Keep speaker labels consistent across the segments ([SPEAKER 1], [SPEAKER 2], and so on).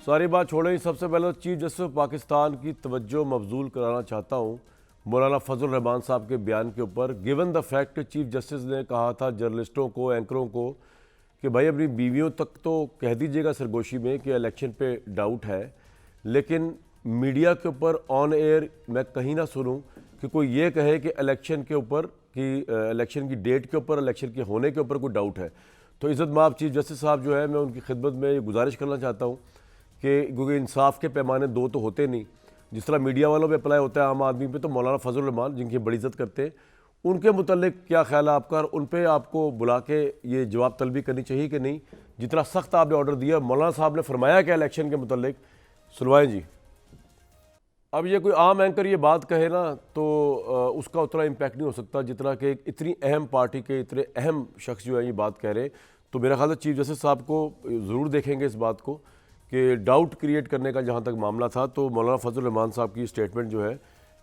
[SPEAKER 1] सारी बात छोड़ें, सबसे पहले तो चीफ जस्टिस पाकिस्तान की तवज्जो मबजूल कराना चाहता हूँ मौलाना फजल रहमान साहब के बयान के ऊपर। Given the fact chief justice ने कहा था जर्नलिस्टों को, एंकरों को कि भाई अपनी बीवियों तक तो कह दीजिएगा सरगोशी में कि इलेक्शन पे डाउट है, लेकिन मीडिया के ऊपर ऑन एयर मैं कहीं ना सुनूं कि कोई ये कहे कि इलेक्शन के ऊपर कि इलेक्शन की डेट के ऊपर, इलेक्शन के होने के ऊपर कोई डाउट है। तो इज़्ज़त माब चीफ जस्टिस साहब जो है, मैं उनकी खिदमत में ये गुजारिश करना चाहता हूँ कि क्योंकि इंसाफ के पैमाने दो तो होते नहीं, जिस तरह मीडिया वालों पे अप्लाई होता है आम आदमी पे, तो मौलाना फजल रहमान जिनकी बड़ी इज्जत करते हैं, उनके मुतल्लिक क्या ख्याल है आपका, और उन पर आपको बुला के ये जवाब तलबी करनी चाहिए कि नहीं? जितना सख्त आपने ऑर्डर दिया, मौलाना साहब ने फरमाया क्या इलेक्शन के मुतल्लिक, सुनवाएं जी। अब ये कोई आम एंकर ये बात कहे ना तो उसका उतना इम्पैक्ट नहीं हो सकता जितना कि इतनी अहम पार्टी के इतने अहम शख्स जो है ये बात कह रहे हैं। तो मेरा ख्याल है चीफ जस्टिस साहब को ज़रूर देखेंगे इस बात को कि डाउट क्रिएट करने का जहाँ तक मामला था, तो मौलाना फजल रहमान साहब की स्टेटमेंट जो है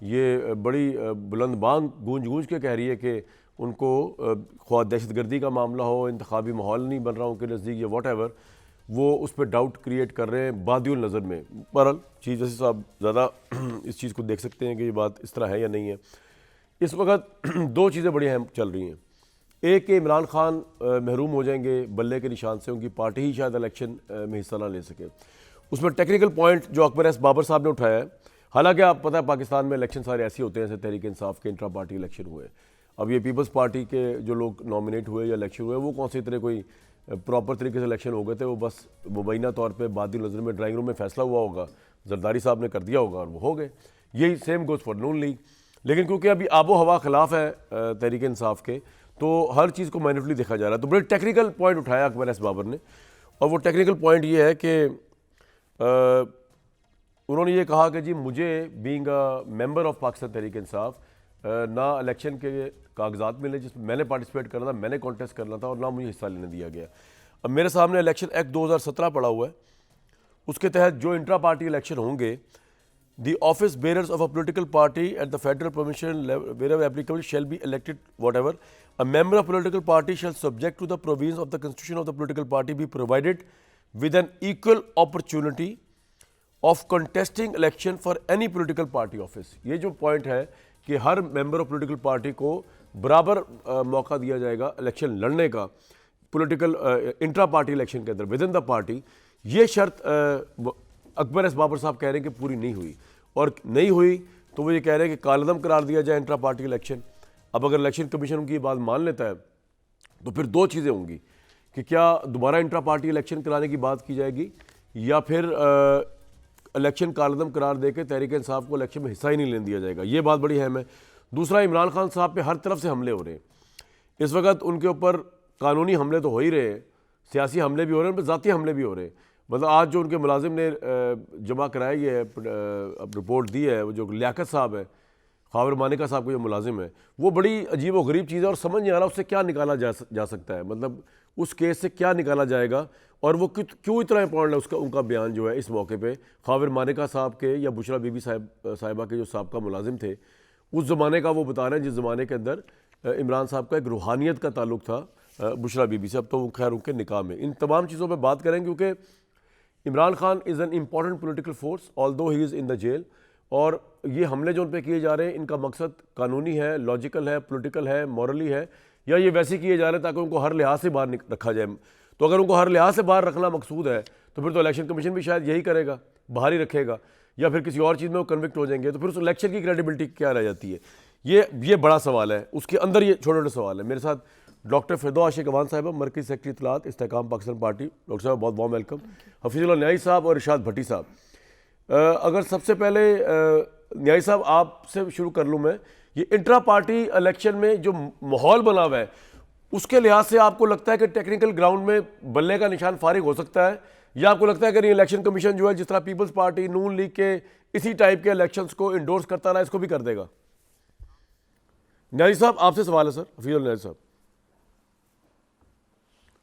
[SPEAKER 1] ये बड़ी बुलंद बांग गूंज के कह रही है कि उनको ख्वाह दहशतगर्दी का मामला हो, इंतखाबी माहौल नहीं बन रहा उनके नज़दीक या वॉट एवर, वो उस पर डाउट क्रिएट कर रहे हैं बादियुल नज़र में। बहरहाल चीफ जस्टिस साहब ज़्यादा इस चीज़ को देख सकते हैं कि ये बात इस तरह है या नहीं है। इस वक्त दो चीज़ें बड़ी अहम चल रही हैं। एक कि इमरान खान महरूम हो जाएंगे बल्ले के निशान से, उनकी पार्टी ही शायद इलेक्शन में हिस्सा ना ले सके। उसमें टेक्निकल पॉइंट जो अकबर एस बाबर साहब ने उठाया है, हालांकि आप पता है पाकिस्तान में इलेक्शन सारे ऐसे होते हैं जैसे तहरीक इंसाफ के इंट्रा पार्टी इलेक्शन हुए। अब ये पीपल्स पार्टी के जो लोग नॉमिनेट हुए या इलेक्शन हुए, वो कौन सी तरह कोई प्रॉपर तरीके से इलेक्शन हो गए थे, वो बस मुबैना तौर पे बादिल नज़र में ड्राइंग रूम में फैसला हुआ होगा, जरदारी साहब ने कर दिया होगा और वो हो गए। यही same goes for Noon league. लेकिन क्योंकि अभी आबो हवा खिलाफ है तहरीक इंसाफ के, तो हर चीज़ को माइनरली देखा जा रहा है। तो बड़े टेक्निकल पॉइंट उठाया अकबर एस बाबर ने, और वो टेक्निकल पॉइंट ये है कि उन्होंने ये कहा कि जी मुझे being a member of Pakistan Tehreek Insaf ना इलेक्शन के कागजात मिले जिसमें मैंने पार्टिसिपेट करना था, मैंने कॉन्टेस्ट करना था, और ना मुझे हिस्सा लेने दिया गया। अब मेरे सामने इलेक्शन एक्ट 2017 पड़ा हुआ है, उसके तहत जो इंट्रा पार्टी इलेक्शन होंगे, the office bearers of a political party at the federal permission wherever applicable shall be elected whatever a member of political party shall subject to the provisions of the constitution of the political party be provided with an equal opportunity of contesting election for any political party office। ये जो point है कि हर member of political party को बराबर मौका दिया जाएगा election लड़ने का पॉलिटिकल इंट्रा पार्टी इलेक्शन के अंदर विद इन द पार्टी। ये शर्त अकबर एस बाबर साहब कह रहे हैं कि पूरी नहीं हुई, और नहीं हुई तो वो ये कह रहे हैं कि कालदम करार दिया जाए इंट्रा पार्टी इलेक्शन। अब अगर इलेक्शन कमीशन उनकी बात मान लेता है तो फिर दो चीज़ें होंगी कि क्या दोबारा इंट्रा पार्टी इलेक्शन कराने की बात की जाएगी, या फिर इलेक्शन कालदम करार देकर तहरीक इंसाफ को इलेक्शन में हिस्सा ही नहीं लेने दिया जाएगा। ये बात बड़ी अहम है। दूसरा, इमरान खान साहब पे हर तरफ से हमले हो रहे हैं इस वक्त। उनके ऊपर कानूनी हमले तो हो ही रहे हैं, सियासी हमले भी हो रहे हैं, उन पर ज़ाती हमले भी हो रहे हैं। मतलब आज जो उनके मुलाजिम ने जमा कराई है, अब रिपोर्ट दी है, वो जो लियाकत साहब है, खावर मानिका साहब को जो मुलाजिम है, वो बड़ी अजीब व गरीब चीज़ है और समझ नहीं आ रहा उससे क्या निकाला जा सकता है, मतलब उस केस से क्या निकाला जाएगा, और वो क्यों इतना इंपॉर्टेंट है उसका उनका बयान जो है इस मौके पे। खावर मानिका साहब के या बुशरा बीबी साहिबा के जो साहब का मुलाजिम थे, उस ज़माने का वो बता रहे हैं जिस ज़माने के अंदर इमरान साहब का एक रूहानियत का ताल्लुक था बुशरा बीबी से। अब तो खैर उनके निकाह में इन तमाम चीज़ों पर बात करेंगे, क्योंकि Imran Khan is an important political force although he is in the jail, और ये हमले जो उन पर किए जा रहे हैं इनका मकसद कानूनी है, लॉजिकल है, पॉलिटिकल है, मॉरली है, या ये वैसे किए जा रहे हैं ताकि उनको हर लिहाज से बाहर रखा जाए। तो अगर उनको हर लिहाज से बाहर रखना मकसूद है तो फिर तो इलेक्शन कमीशन भी शायद यही करेगा, बाहर ही रखेगा, या फिर किसी और चीज़ में वो कन्विक्ट हो जाएंगे, तो फिर उस इलेक्शन की क्रेडिबिलिटी क्या रह जाती है। ये बड़ा सवाल है। उसके अंदर ये छोटे छोटे सवाल है। मेरे साथ डॉक्टर फिरदौस आशिक अवान साहिबा, मरकज़ी सेक्रेटरी इत्तलात इस्तेहकाम पाकिस्तान पार्टी। डॉक्टर साहब बहुत बहुत वेलकम। हफीजुल्लाह न्याई साहब और इरशाद भट्टी साहब। अगर सबसे पहले न्याई साहब आपसे शुरू कर लूँ मैं, ये इंट्रा पार्टी इलेक्शन में जो माहौल बना हुआ है उसके लिहाज से आपको लगता है कि टेक्निकल ग्राउंड में बल्ले का निशान फारिग हो सकता है, या आपको लगता है कि इलेक्शन कमीशन जो है जिस तरह पीपल्स पार्टी नून लीग के इसी टाइप के इलेक्शंस को इंडोर्स करता रहा, इसको भी कर देगा? न्याई साहब आपसे सवाल है सर। हफीजुल्लाह न्याई साहब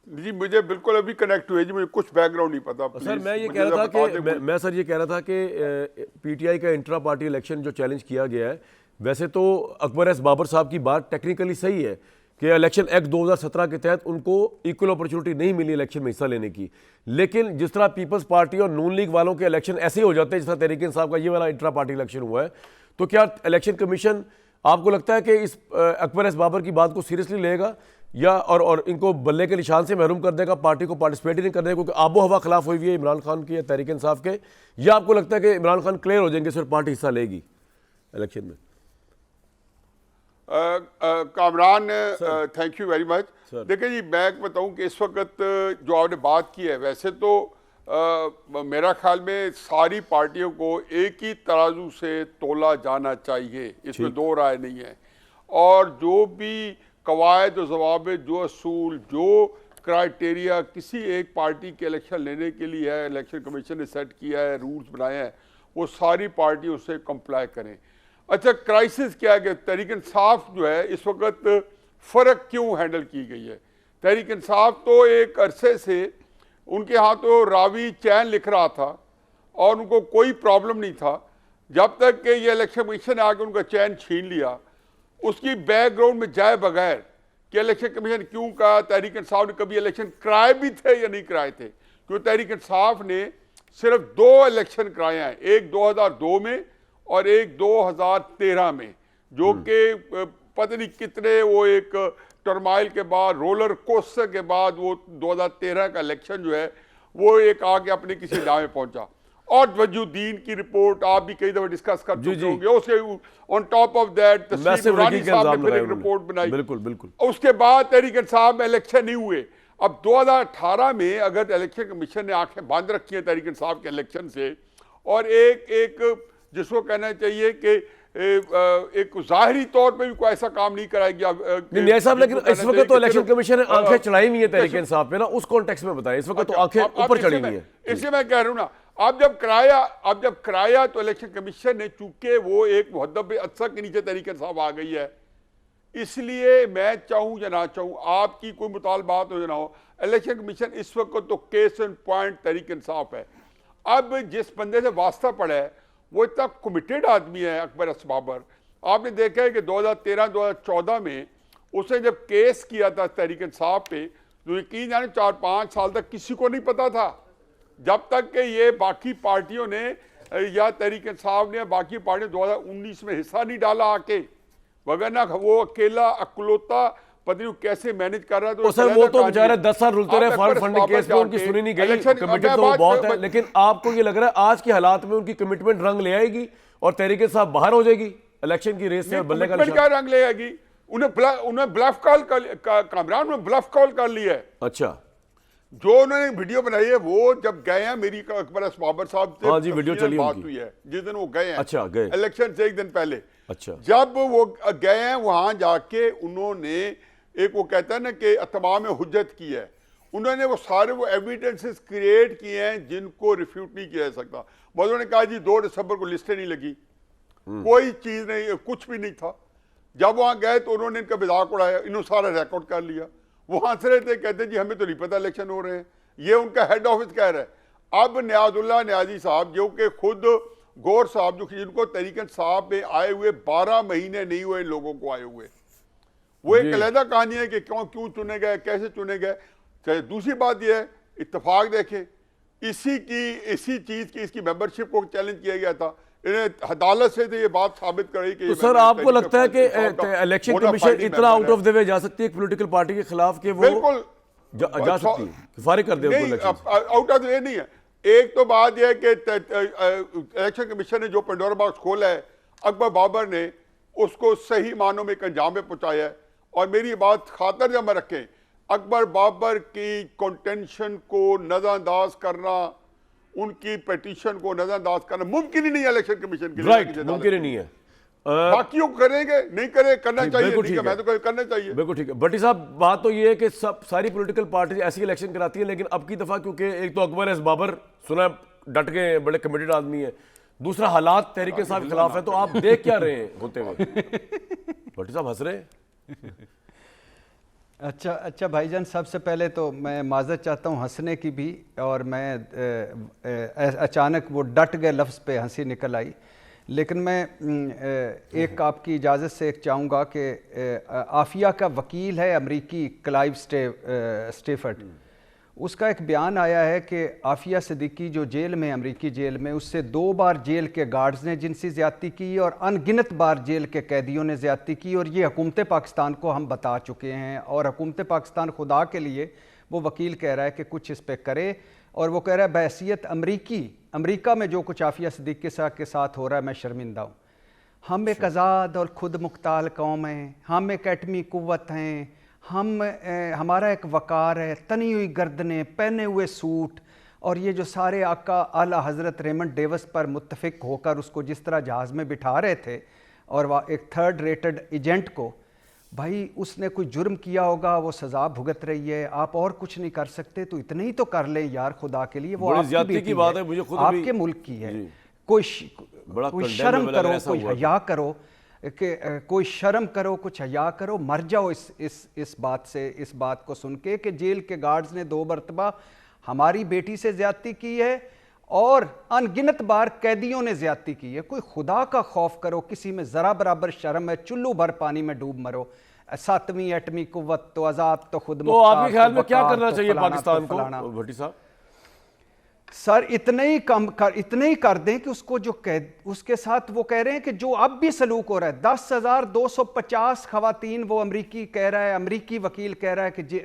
[SPEAKER 2] जी, मुझे बिल्कुल अभी कनेक्ट हुए जी, मुझे कुछ बैकग्राउंड नहीं पता।
[SPEAKER 1] सर मैं ये कह रहा था कि मैं सर ये कह रहा था कि पीटीआई का इंट्रा पार्टी इलेक्शन जो चैलेंज किया गया है, वैसे तो अकबर एस बाबर साहब की बात टेक्निकली सही है कि इलेक्शन एक्ट 2017 के तहत उनको इक्वल अपॉर्चुनिटी नहीं मिली इलेक्शन में हिस्सा लेने की। लेकिन जिस तरह पीपल्स पार्टी और नून लीग वालों के इलेक्शन ऐसे ही हो जाते हैं, जिस तरह तहरीक इंसाफ का ये वाला इंट्रा पार्टी इलेक्शन हुआ है, तो क्या इलेक्शन कमीशन आपको लगता है कि इस अकबर एस बाबर की बात को सीरियसली लेगा या और इनको बल्ले के निशान से महरूम कर देगा, पार्टी को पार्टिसिपेट ही नहीं करने, क्योंकि आबो हवा खिलाफ हुई हुई है इमरान खान की या तहरीक इंसाफ के, या आपको लगता है कि इमरान खान क्लियर हो जाएंगे, सिर्फ पार्टी हिस्सा लेगी इलेक्शन में?
[SPEAKER 2] Kamran, thank you very much. देखिए जी, मैं बताऊं कि इस वक्त जो आपने बात की है, वैसे तो मेरा ख्याल में सारी पार्टियों को एक ही तराजू से तोला जाना चाहिए, इसमें दो राय नहीं है। और जो भी कवायद और जवाब, जो असूल, जो क्राइटेरिया किसी एक पार्टी के इलेक्शन लेने के लिए है, इलेक्शन कमीशन ने सेट किया है, रूल्स बनाए हैं, वो सारी पार्टी उससे कंप्लाई करें। अच्छा, क्राइसिस क्या है कि तहरीक इंसाफ जो है इस वक्त फ़र्क क्यों हैंडल की गई है? तहरीक इंसाफ तो एक अरसे से उनके यहाँ तो रावी चैन लिख रहा था और उनको कोई प्रॉब्लम नहीं था, जब तक कि ये इलेक्शन कमीशन ने आके उनका चैन छीन लिया। उसकी बैकग्राउंड में जाए बगैर कि इलेक्शन कमीशन क्यों कहा, तहरीक इंसाफ ने कभी इलेक्शन कराए भी थे या नहीं कराए थे, क्योंकि तहरीक इंसाफ ने सिर्फ 2 इलेक्शन कराए हैं, एक 2002 में और एक 2013 में, जो कि पता नहीं कितने वो एक टर्माइल के बाद, रोलर कोस्टर के बाद वो 2013 का इलेक्शन जो है वो एक आगे अपने किसी दाव में पहुंचा। और वजूद्दीन की रिपोर्ट आप भी कई दफा डिस्कस कर चुके होंगे, उसके ऑन टॉप ऑफ दैट तस्लीम साहब ने फिर एक रिपोर्ट बनाई।
[SPEAKER 1] बिल्कुल बिल्कुल।
[SPEAKER 2] उसके बाद तहरीक इंसाफ में इलेक्शन नहीं हुए। अब 2018 में अगर इलेक्शन कमीशन ने आंखें बांध रखी हैं तहरीक इंसाफ के इलेक्शन से, और एक जिसको कहना चाहिए कि एक ज़ाहिरी तौर पे भी कोई ऐसा काम नहीं कराएगी।
[SPEAKER 1] नहीं साहब, लेकिन इस वक्त तो इलेक्शन कमीशन ने आंखें चढ़ाई हुई है तहरीक इंसाफ पे ना, उस कॉन्टेक्स्ट में बताएं। इस वक्त तो आंखें ऊपर चढ़ी हुई है।
[SPEAKER 2] इसलिए मैं कह रहा हूँ ना, आप जब कराया तो इलेक्शन कमीशन ने, चूंकि वो एक मुहद्दब अक्सर के नीचे तहरीक इंसाफ आ गई है, इसलिए मैं चाहूँ या ना चाहूँ, आपकी कोई मुतालबात हो या ना हो, इलेक्शन कमीशन इस वक्त तो case and point Tehreek Insaf है। अब जिस बंदे से वास्ता पड़ा है वो इतना कमिटेड आदमी है, अकबर एस बाबर। आपने देखा है कि 2013-2014 में उसने जब केस किया था तहरीक इंसाफ पे, तो यकीन जाने 4-5 साल तक किसी को नहीं पता था, जब तक कि ये बाकी पार्टियों ने या तहरीक इंसाफ ने बाकी पार्टियों 2019 में हिस्सा नहीं डाला आके, वगरना वो अकेला अकलौता पता नहीं कैसे मैनेज कर रहा है। तो
[SPEAKER 1] सर वो तो बेचारे 10 साल रुलते रहे फंड फंडिंग केस में, उनकी सुनी नहीं गई, कमिटेड तो बहुत है। लेकिन आपको ये लग रहा है आज के हालात में उनकी कमिटमेंट रंग ले आएगी और तहरीक इंसाफ बाहर हो जाएगी इलेक्शन की रेस से? बल्ले का
[SPEAKER 2] क्या रंग ले आएगी? उन्हें ब्लफ कॉल कामरान में ब्लफ कॉल कर लिया है।
[SPEAKER 1] अच्छा,
[SPEAKER 2] जो उन्होंने वीडियो बनाई है, वो जब गए हैं मेरी अकबर एस बाबर साहब से,
[SPEAKER 1] हाँ जी, वीडियो चली
[SPEAKER 2] बात हुई है जिस दिन वो गए हैं।
[SPEAKER 1] अच्छा, गए
[SPEAKER 2] इलेक्शन से एक दिन पहले।
[SPEAKER 1] अच्छा,
[SPEAKER 2] जब वो गए हैं वहां जाके उन्होंने एक वो कहता है ना कि अतमाम हुज्जत की है, उन्होंने वो सारे वो एविडेंसेस क्रिएट किए हैं जिनको रिफ्यूट नहीं किया जा सकता। उन्होंने कहा जी 2 दिसंबर को लिस्टें नहीं लगी, कोई चीज नहीं, कुछ भी नहीं था। जब वहां गए तो उन्होंने इनका मजाक उड़ाया, इन्होंने सारा रिकॉर्ड कर लिया। वो हंस रहे थे, कहते जी हमें तो नहीं पता इलेक्शन हो रहे हैं, ये उनका हेड ऑफिस कह रहा है। अब न्याजुल्लाह न्याजी साहब जो कि खुद गौर साहब, जो जिनको तहरीक इंसाफ में आए हुए 12 महीने नहीं हुए लोगों को आए हुए, वो एक अलहदा कहानी है कि क्यों चुने गए, कैसे चुने गए। दूसरी बात यह है, इत्तेफाक देखें, इसी चीज की इसकी मेंबरशिप को चैलेंज किया गया था, इन्हें अदालत से तो ये बात साबित करी कि
[SPEAKER 1] तो सर आपको लगता है कि इलेक्शन कमीशन इतना आउट ऑफ द वे जा सकती है पॉलिटिकल पार्टी के खिलाफ कि वो
[SPEAKER 2] बिल्कुल
[SPEAKER 1] जा सकती है, फारिग कर दे उनको?
[SPEAKER 2] आउट ऑफ द वे नहीं है। एक तो बात यह है कि इलेक्शन कमीशन ने जो पंडोरा बॉक्स खोला है, अकबर बाबर ने उसको सही मानों में एक अंजाम में पहुंचाया है। और मेरी बात खातर जमा रखें, अकबर बाबर की कंटेंशन को नजरअंदाज करना, उनकी पिटीशन को नजरअंदाज करना मुमकिन ही नहीं है इलेक्शन कमीशन के लिए।
[SPEAKER 1] राइट, मुमकिन ही नहीं है।
[SPEAKER 2] बाकियों करेंगे, नहीं करे, करना चाहिए, ठीक है, मैं तो करना चाहिए।
[SPEAKER 1] बिल्कुल ठीक है। भट्टी साहब, बात तो ये है कि सब सारी पॉलिटिकल पार्टी ऐसी इलेक्शन कराती है, लेकिन अब की दफा क्योंकि एक तो अकबर एस बाबर सुना डट के बड़े कमिटेड आदमी है, दूसरा हालात तहरीक इंसाफ के खिलाफ है, तो आप देख क्या रहे हैं होते हुए? भट्टी साहब हंस रहे हैं।
[SPEAKER 3] अच्छा भाईजान, सबसे पहले तो मैं माजरत चाहता हूँ हंसने की भी, और मैं अचानक वो डट गए लफ्ज़ पे हंसी निकल आई। लेकिन मैं एक आपकी इजाज़त से एक चाहूँगा कि आफिया का वकील है अमरीकी क्लाइव स्टेफर्ड, उसका एक बयान आया है कि आफिया सिद्दीकी जो जेल में, अमरीकी जेल में, उससे 2 बार जेल के गार्ड्स ने जिनसी ज़्यादती की और अनगिनत बार जेल के कैदियों ने ज़्यादती की, और ये हुकूमत पाकिस्तान को हम बता चुके हैं। और हुकूमत पाकिस्तान खुदा के लिए, वो वकील कह रहा है कि कुछ इस पर करे, और वो कह रहा है बहैसियत अमरीका में जो कुछ आफिया सिद्दीकी के साथ हो रहा है, मैं शर्मिंदा हूँ। हम एक आज़ाद और खुद मुख्तार कौम हैं, हम एक एटमी कुव्वत हैं, हमारा एक वकार है, तनी हुई गर्दनें, पहने हुए सूट, और ये जो सारे आका आला हज़रत रेमंड डेविस पर मुत्तफ़िक होकर उसको जिस तरह जहाज़ में बिठा रहे थे, और वह एक 3rd रेटेड एजेंट को, भाई उसने कोई जुर्म किया होगा, वो सज़ा भुगत रही है, आप और कुछ नहीं कर सकते, तो इतने ही तो कर लें यार खुदा के लिए। वो आपकी बेटी की बात है, मुझे खुद आपके मुल्क की है। कोई शर्म करो, कोई हया करो, कि कोई शर्म करो, कुछ हया करो। मर जाओ इस बात को सुन के कि जेल के गार्ड्स ने 2 मरतबा हमारी बेटी से ज्यादती की है और अनगिनत बार कैदियों ने ज्यादती की है। कोई खुदा का खौफ करो, किसी में जरा बराबर शर्म है, चुल्लू भर पानी में डूब मरो। 7वीं एटमी कुव्वत तो आजाद तो खुद
[SPEAKER 1] तो आपके ख्याल में क्या करना चाहिए पाकिस्तान को भट्टी साहब?
[SPEAKER 3] सर इतने ही कर दें कि उसको जो उसके साथ वो कह रहे हैं कि जो अब भी सलूक हो रहा है, 10,250 खवातीन, वो अमरीकी कह रहा है, अमरीकी वकील कह रहा है कि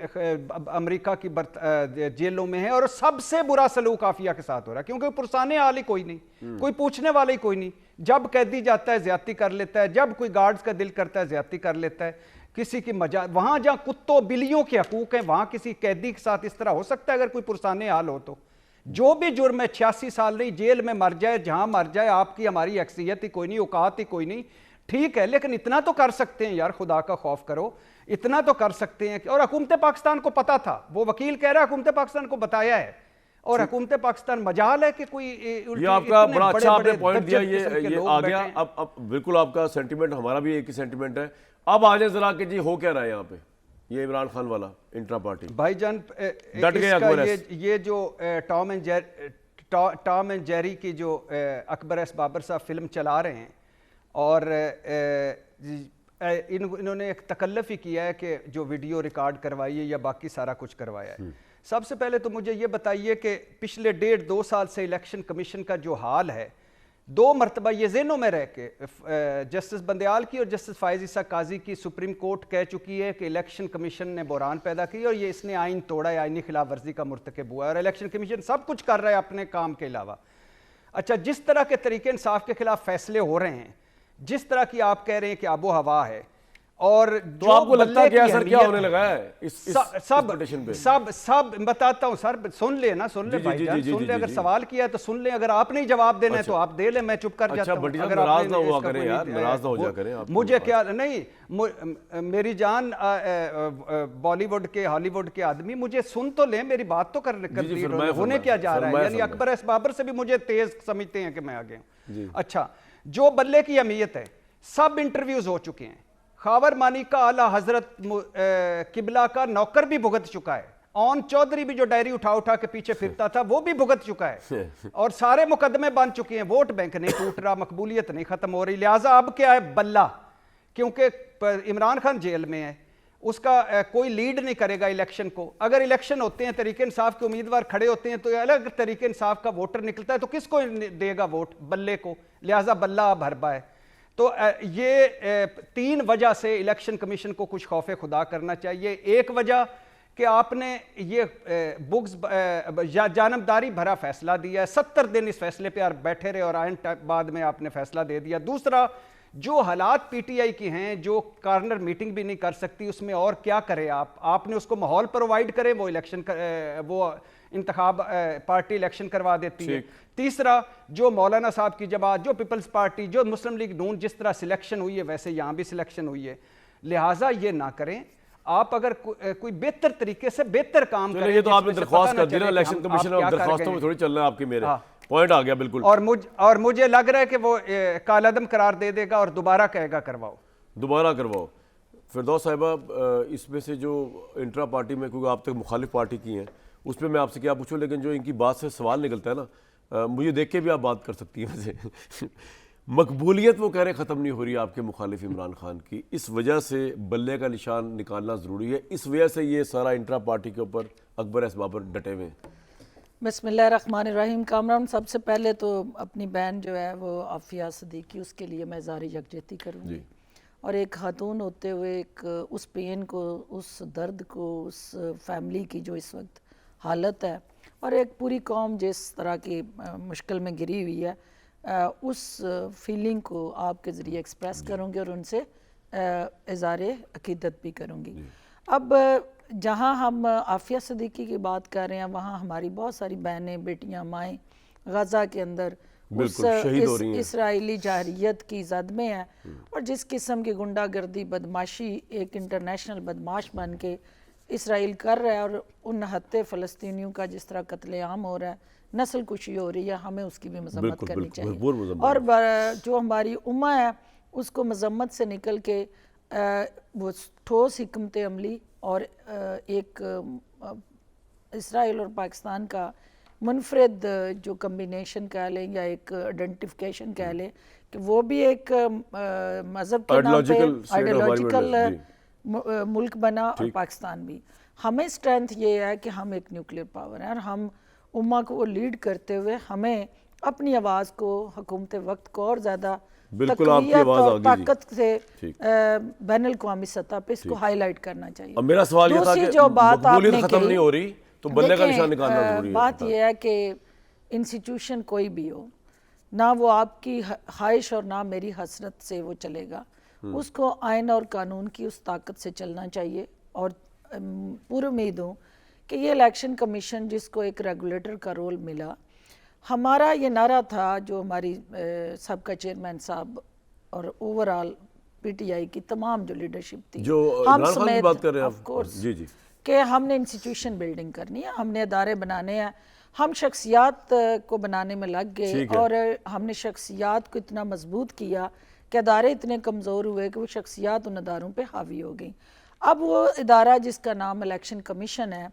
[SPEAKER 3] अमरीका की जेलों में है, और सबसे बुरा सलूक आफिया के साथ हो रहा है, क्योंकि पुरसाने हाल ही कोई नहीं, कोई पूछने वाला ही कोई नहीं। जब कैदी जाता है ज्यादती कर लेता है, जब कोई गार्ड्स का दिल करता है ज्यादती कर लेता है। किसी की मजा, वहां जहां कुत्तों बिल्लियों के हकूक हैं, वहां किसी कैदी के साथ इस तरह हो सकता है? अगर कोई पुरसाने हाल हो तो जो भी जुर्म है, 86 साल नहीं, जेल में मर जाए, जहां मर जाए, आपकी हमारी अक्सियत ही कोई नहीं, औकात ही कोई नहीं, ठीक है, लेकिन इतना तो कर सकते हैं यार, खुदा का खौफ करो, इतना तो कर सकते हैं। और हुकूमत पाकिस्तान को पता था, वो वकील कह रहा है हुकूमत पाकिस्तान को बताया है, और हुकूमत पाकिस्तान मजाल है कि कोई
[SPEAKER 1] ये आपका बड़ा अच्छा आपने पॉइंट दिया, ये आ गया। अब बिल्कुल आपका सेंटीमेंट, हमारा भी एक ही सेंटीमेंट है। अब आ जाए जरा कि जी हो क्या रहा है यहाँ पे, ये इमरान खान वाला इंट्रा पार्टी
[SPEAKER 3] भाईजान, ये जो टॉम एंड जेरी की जो अकबर एस बाबर साहब फिल्म चला रहे हैं, और इन्होंने एक तकल्लुफ़ ही किया है कि जो वीडियो रिकॉर्ड करवाई है या बाकी सारा कुछ करवाया है। सबसे पहले तो मुझे ये बताइए कि पिछले 1.5-2 साल से इलेक्शन कमीशन का जो हाल है, 2 मरतबा ये ज़हनों में रह के जस्टिस बंदयाल की और जस्टिस फायज़ ईसा काजी की सुप्रीम कोर्ट कह चुकी है कि इलेक्शन कमीशन ने बहरान पैदा की और ये इसने आइन तोड़ा है, आइनी खिलाफ वर्जी का मुर्तकब हुआ है, और इलेक्शन कमीशन सब कुछ कर रहा है अपने काम के अलावा। अच्छा, जिस तरह के तरीके इंसाफ के खिलाफ फैसले हो रहे हैं, जिस तरह की आप कह रहे हैं कि आबो हवा है, और
[SPEAKER 1] तो आपको लगता है कि असर क्या होने लगा है
[SPEAKER 3] सब बताता हूं सर, सुन ले ना, सुन ले भाईजान, सुन ले। अगर सवाल किया है तो सुन ले, अगर आपने ही जवाब देना है तो आप दे ले, मैं चुप कर जाता हूं। अगर
[SPEAKER 1] नाराज ना हुआ करें यार, नाराज ना हो जा करें आप।
[SPEAKER 3] मुझे क्या नहीं, मेरी जान बॉलीवुड के, हॉलीवुड के आदमी, मुझे सुन तो ले, मेरी बात तो होने क्या जा रहा है। यानी अकबर एस बाबर से भी मुझे तेज समझते हैं कि मैं आगे हूं। अच्छा, जो बल्ले की अहमियत है, सब इंटरव्यूज हो चुके हैं, खावर मानी का आला हजरत किबला का नौकर भी भुगत चुका है, ऑन चौधरी भी जो डायरी उठा उठा के पीछे फिरता था वो भी भुगत चुका है, और सारे मुकदमे बन चुके हैं। वोट बैंक नहीं टूट रहा, मकबूलियत नहीं खत्म हो रही। लिहाजा अब क्या है, बल्ला, क्योंकि इमरान खान जेल में है, उसका कोई लीड नहीं करेगा इलेक्शन को। अगर इलेक्शन होते हैं, तरीके इंसाफ के उम्मीदवार खड़े होते हैं, तो अलग तरीके इंसाफ का वोटर निकलता है, तो किसको देगा वोट? बल्ले को। लिहाजा बल्ला अब हरबा है। तो ये 3 वजह से इलेक्शन कमीशन को कुछ खौफे खुदा करना चाहिए। एक वजह कि आपने ये बुक्स जानबदारी भरा फैसला दिया है, 70 दिन इस फैसले पे बैठे रहे और आयन बाद में आपने फैसला दे दिया। दूसरा, जो हालात पीटीआई की हैं, जो कॉर्नर मीटिंग भी नहीं कर सकती, उसमें और क्या करें आपने उसको माहौल प्रोवाइड करें, वो इलेक्शन वो इंतखाब पार्टी इलेक्शन करवा देती है। तीसरा, जो मौलाना साहब की जमात, जो पीपल्स पार्टी, जो मुस्लिम लीग नून, जिस तरह सिलेक्शन हुई है वैसे यहाँ भी सिलेक्शन हुई है। लिहाजा ये ना करें। आप अगर कोई बेहतर तरीके से बेहतर काम करें,
[SPEAKER 1] ये तो आपने दरख्वास्त कर दी ना इलेक्शन कमीशन में, दरख्वास्तों में थोड़ी चलना है आपके, मेरे पॉइंट आ गया बिल्कुल।
[SPEAKER 3] और मुझे लग रहा है कि वो कालादम करार दे देगा और दोबारा कहेगा दोबारा करवाओ।
[SPEAKER 1] फिरदौस साहिबा, इसमें से जो इंट्रा पार्टी में, क्योंकि आप तक मुखालिफ पार्टी की हैं, उस पर मैं आपसे क्या पूछूं, लेकिन जो इनकी बात से सवाल निकलता है ना, मुझे देख के भी आप बात कर सकती हैं वैसे मकबूलियत वो कह रहे ख़त्म नहीं हो रही आपके मुखालिफ इमरान खान की, इस वजह से बल्ले का निशान निकालना ज़रूरी है, इस वजह से ये सारा इंट्रा पार्टी के ऊपर अकबर एस बाबर डटे हुए हैं।
[SPEAKER 4] बिस्मिल्लाहिर्रहमानिर्रहीम। कामरान, सबसे पहले तो अपनी बहन जो है वो आफिया सदीकी, उसके लिए मैं ज़ारी यकजहती करूँगी, और एक खातून होते हुए एक उस पेन को, उस दर्द को, उस फैमिली की जो इस वक्त हालत है, और एक पूरी कौम जिस तरह की मुश्किल में गिरी हुई है, उस फीलिंग को आपके ज़रिए एक्सप्रेस करूँगी और उनसे इज़हारे अकीदत भी करूँगी। अब जहाँ हम आफिया सदीकी की बात कर रहे हैं, वहाँ हमारी बहुत सारी बहनें, बेटियाँ, माएँ गज़ा के अंदर उस इसराइली जारियत की जद में है, और जिस किस्म की गुंडागर्दी, बदमाशी एक इंटरनेशनल बदमाश बन के इसराइल कर रहा है, और उन हत्ते फ़लस्तीनियों का जिस तरह कत्लेआम हो रहा है, नस्ल कुशी हो रही है, हमें उसकी भी मजम्मत करनी चाहिए। और जो हमारी उम्मा है उसको मजम्मत से निकल के वो ठोस हिकमत अमली और एक इसराइल और पाकिस्तान का मुनफरद जो कम्बिनेशन कह लें या एक आइडेंटिफिकेशन कह लें कि वो भी एक मज़हब के नाम पे आइडियोलॉजिकल मुल्क बना, और पाकिस्तान भी। हमें स्ट्रेंथ ये है कि हम एक न्यूक्लियर पावर हैं, और हम उम्मा को लीड करते हुए हमें अपनी आवाज़ को, हुकूमत वक्त को और ज़्यादा तक़वियत और ताकत से बैनुल-अक़वामी सतह पे इसको हाईलाइट करना चाहिए।
[SPEAKER 1] अब मेरा सवाल ये था कि
[SPEAKER 4] जो बात आपने
[SPEAKER 1] खत्म नहीं हो रही तो बल्ले का निशान निकालना जरूरी है।
[SPEAKER 4] बात यह है कि इंस्टीट्यूशन कोई भी हो ना, वो आपकी ख्वाहिश और ना मेरी हसरत से वो चलेगा, उसको आइन और कानून की उस ताकत से चलना चाहिए। और पूरी उम्मीद हूँ कि ये इलेक्शन कमीशन जिसको एक रेगुलेटर का रोल मिला, हमारा ये नारा था जो हमारी सबका चेयरमैन साहब और ओवरऑल पीटीआई की तमाम जो लीडरशिप थी,
[SPEAKER 1] जो
[SPEAKER 4] हम समेत,
[SPEAKER 1] बात कर रहे हैं
[SPEAKER 4] ऑफ कोर्स,
[SPEAKER 1] जी जी,
[SPEAKER 4] कि हमने इंस्टीट्यूशन बिल्डिंग करनी है, हमने अदारे बनाने हैं। हम शख्सियात को बनाने में लग गए, और हमने शख्सियात को इतना मजबूत किया कि अदारे इतने कमज़ोर हुए कि वो शख्सियात उन अदारों पे हावी हो गई। अब वो इदारा जिसका नाम इलेक्शन कमीशन है,